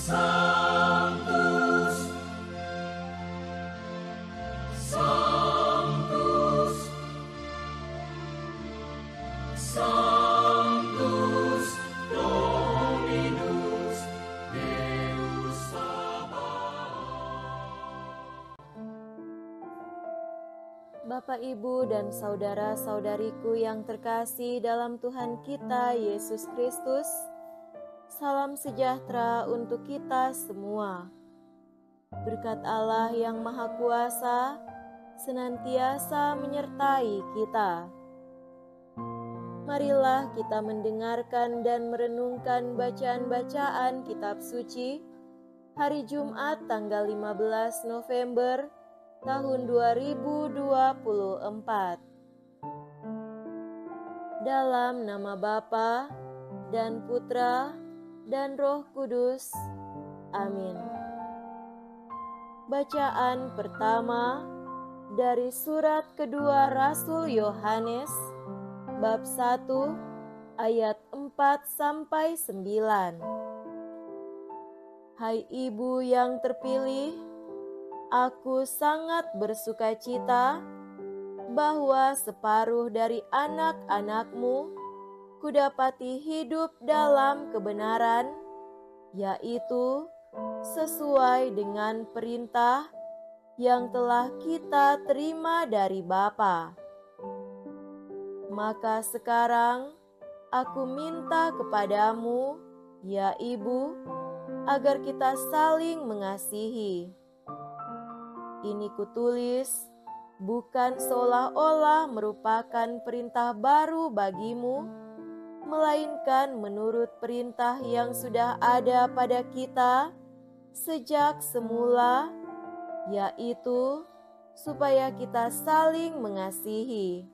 Sanctus, Sanctus, Sanctus Dominus Deus Sabaoth. Bapak, Ibu, dan saudara-saudariku yang terkasih dalam Tuhan kita Yesus Kristus, salam sejahtera untuk kita semua. Berkat Allah yang Maha Kuasa senantiasa menyertai kita. Marilah kita mendengarkan dan merenungkan bacaan-bacaan kitab suci hari Jumat tanggal 15 November tahun 2024. Dalam nama Bapa dan Putra dan Roh Kudus. Amin. Bacaan pertama dari surat kedua Rasul Yohanes bab 1 ayat 4-9. Hai ibu yang terpilih, aku sangat bersukacita bahwa separuh dari anak-anakmu kudapati hidup dalam kebenaran, yaitu sesuai dengan perintah yang telah kita terima dari Bapa. Maka sekarang aku minta kepadamu, ya Ibu, agar kita saling mengasihi. Ini kutulis bukan seolah-olah merupakan perintah baru bagimu, melainkan menurut perintah yang sudah ada pada kita sejak semula, yaitu supaya kita saling mengasihi.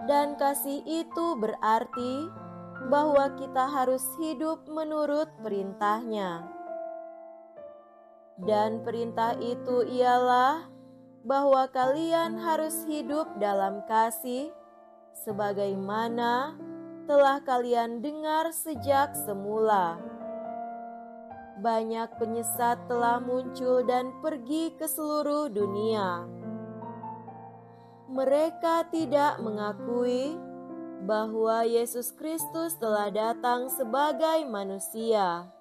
Dan kasih itu berarti bahwa kita harus hidup menurut perintahnya. Dan perintah itu ialah bahwa kalian harus hidup dalam kasih, sebagaimana telah kalian dengar sejak semula. Banyak penyesat telah muncul dan pergi ke seluruh dunia. Mereka tidak mengakui bahwa Yesus Kristus telah datang sebagai manusia.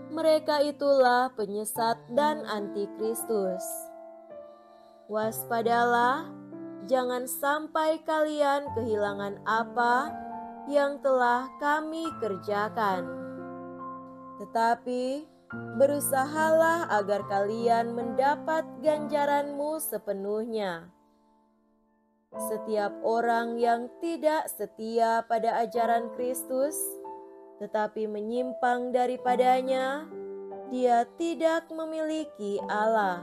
Mereka itulah penyesat dan antikristus. Waspadalah, jangan sampai kalian kehilangan apa yang telah kami kerjakan. Tetapi berusahalah agar kalian mendapat ganjaranmu sepenuhnya. Setiap orang yang tidak setia pada ajaran Kristus, tetapi menyimpang daripadanya, dia tidak memiliki Allah.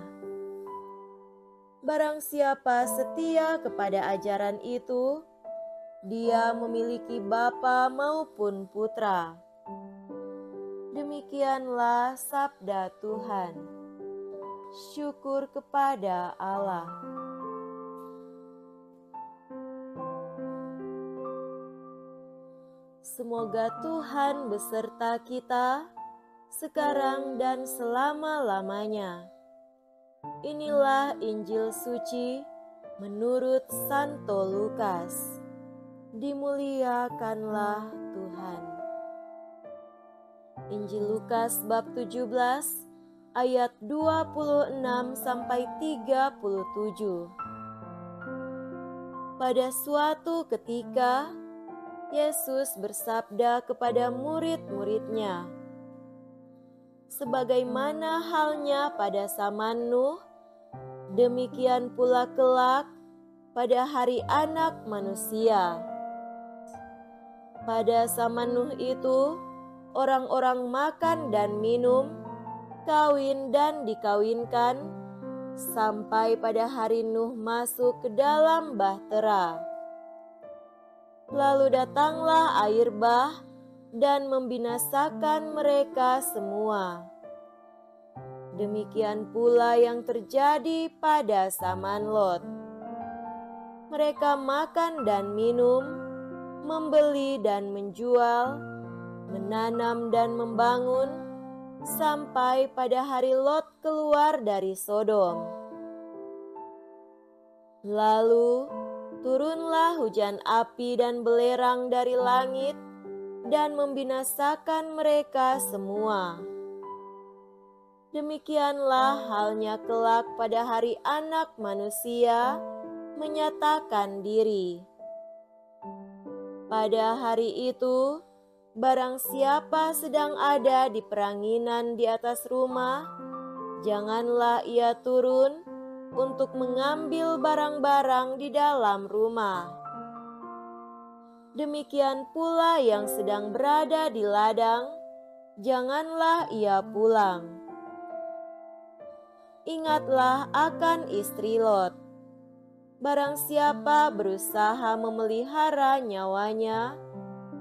Barang siapa setia kepada ajaran itu, dia memiliki Bapa maupun Putra. Demikianlah sabda Tuhan. Syukur kepada Allah. Semoga Tuhan beserta kita sekarang dan selama-lamanya. Inilah Injil suci menurut Santo Lukas. Dimuliakanlah Tuhan. Injil Lukas bab 17 ayat 26-37. Pada suatu ketika, Yesus bersabda kepada murid-muridnya, "Sebagaimana halnya pada zaman Nuh, demikian pula kelak pada hari Anak Manusia. Pada zaman Nuh itu, orang-orang makan dan minum, kawin dan dikawinkan, sampai pada hari Nuh masuk ke dalam bahtera. Lalu datanglah air bah dan membinasakan mereka semua. Demikian pula yang terjadi pada zaman Lot. Mereka makan dan minum, membeli dan menjual, menanam dan membangun, sampai pada hari Lot keluar dari Sodom. Lalu turunlah hujan api dan belerang dari langit dan membinasakan mereka semua. Demikianlah halnya kelak pada hari Anak Manusia menyatakan diri. Pada hari itu, barang siapa sedang ada di peranginan di atas rumah, janganlah ia turun untuk mengambil barang-barang di dalam rumah. Demikian pula yang sedang berada di ladang, janganlah ia pulang. Ingatlah akan istri Lot. Barang siapa berusaha memelihara nyawanya,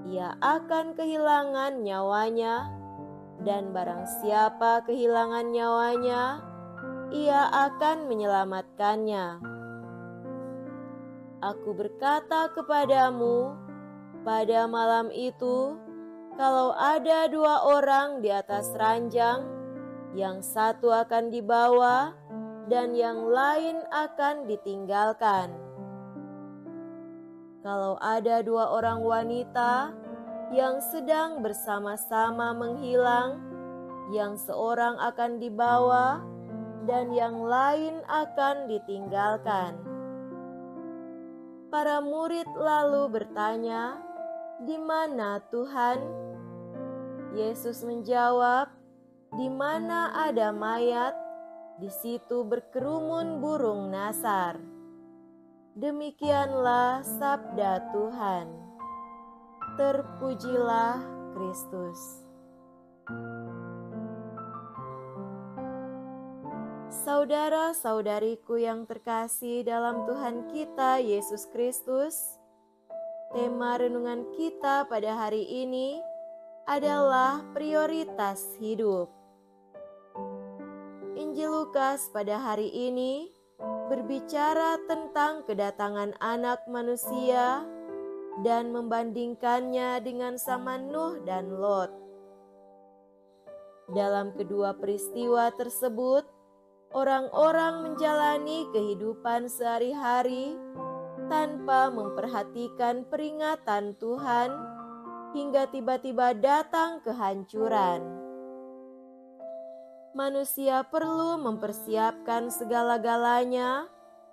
ia akan kehilangan nyawanya, dan barang siapa kehilangan nyawanya, ia akan menyelamatkannya. Aku berkata kepadamu, pada malam itu, kalau ada 2 orang di atas ranjang, yang satu akan dibawa dan yang lain akan ditinggalkan. Kalau ada 2 orang wanita yang sedang bersama-sama menghilang, yang seorang akan dibawa dan yang lain akan ditinggalkan. Para murid lalu bertanya, "Di mana Tuhan?" Yesus menjawab, "Di mana ada mayat, di situ berkerumun burung nasar." Demikianlah sabda Tuhan. Terpujilah Kristus. Saudara-saudariku yang terkasih dalam Tuhan kita Yesus Kristus, tema renungan kita pada hari ini adalah prioritas hidup. Injil Lukas pada hari ini berbicara tentang kedatangan Anak Manusia dan membandingkannya dengan zaman Nuh dan Lot. Dalam kedua peristiwa tersebut, orang-orang menjalani kehidupan sehari-hari tanpa memperhatikan peringatan Tuhan hingga tiba-tiba datang kehancuran. Manusia perlu mempersiapkan segala-galanya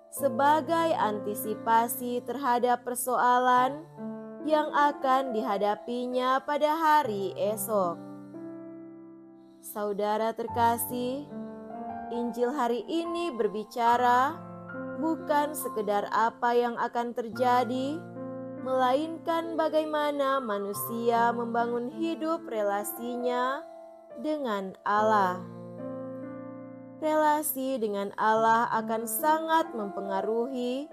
sebagai antisipasi terhadap persoalan yang akan dihadapinya pada hari esok. Saudara terkasih, Injil hari ini berbicara bukan sekedar apa yang akan terjadi, melainkan bagaimana manusia membangun hidup relasinya dengan Allah. Relasi dengan Allah akan sangat mempengaruhi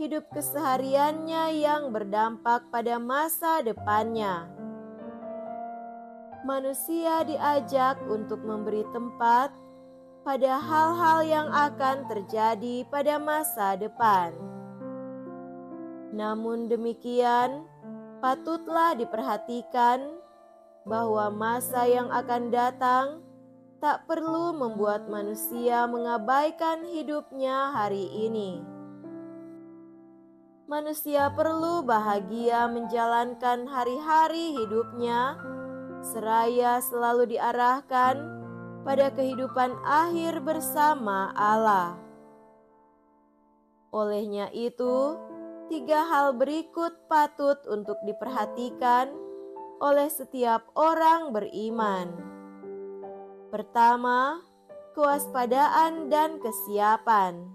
hidup kesehariannya yang berdampak pada masa depannya. Manusia diajak untuk memberi tempat pada hal-hal yang akan terjadi pada masa depan. Namun demikian, patutlah diperhatikan bahwa masa yang akan datang tak perlu membuat manusia mengabaikan hidupnya hari ini. Manusia perlu bahagia menjalankan hari-hari hidupnya, seraya selalu diarahkan pada kehidupan akhir bersama Allah. Olehnya itu, 3 hal berikut patut untuk diperhatikan oleh setiap orang beriman. Pertama, kewaspadaan dan kesiapan.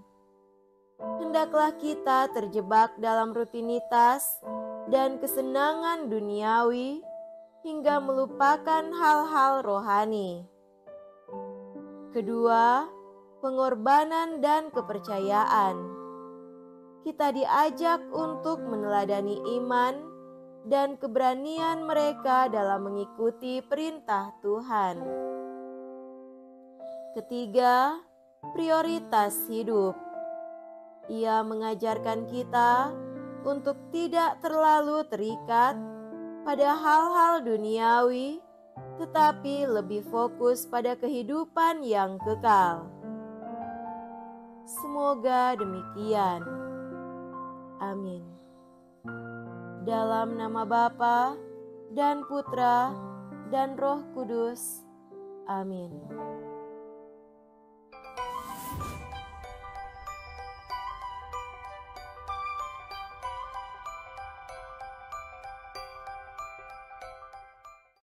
Hendaklah kita terjebak dalam rutinitas dan kesenangan duniawi hingga melupakan hal-hal rohani. Kedua, pengorbanan dan kepercayaan. Kita diajak untuk meneladani iman dan keberanian mereka dalam mengikuti perintah Tuhan. Ketiga, prioritas hidup. Ia mengajarkan kita untuk tidak terlalu terikat pada hal-hal duniawi, tetapi lebih fokus pada kehidupan yang kekal. Semoga demikian. Amin. Dalam nama Bapa dan Putra dan Roh Kudus. Amin.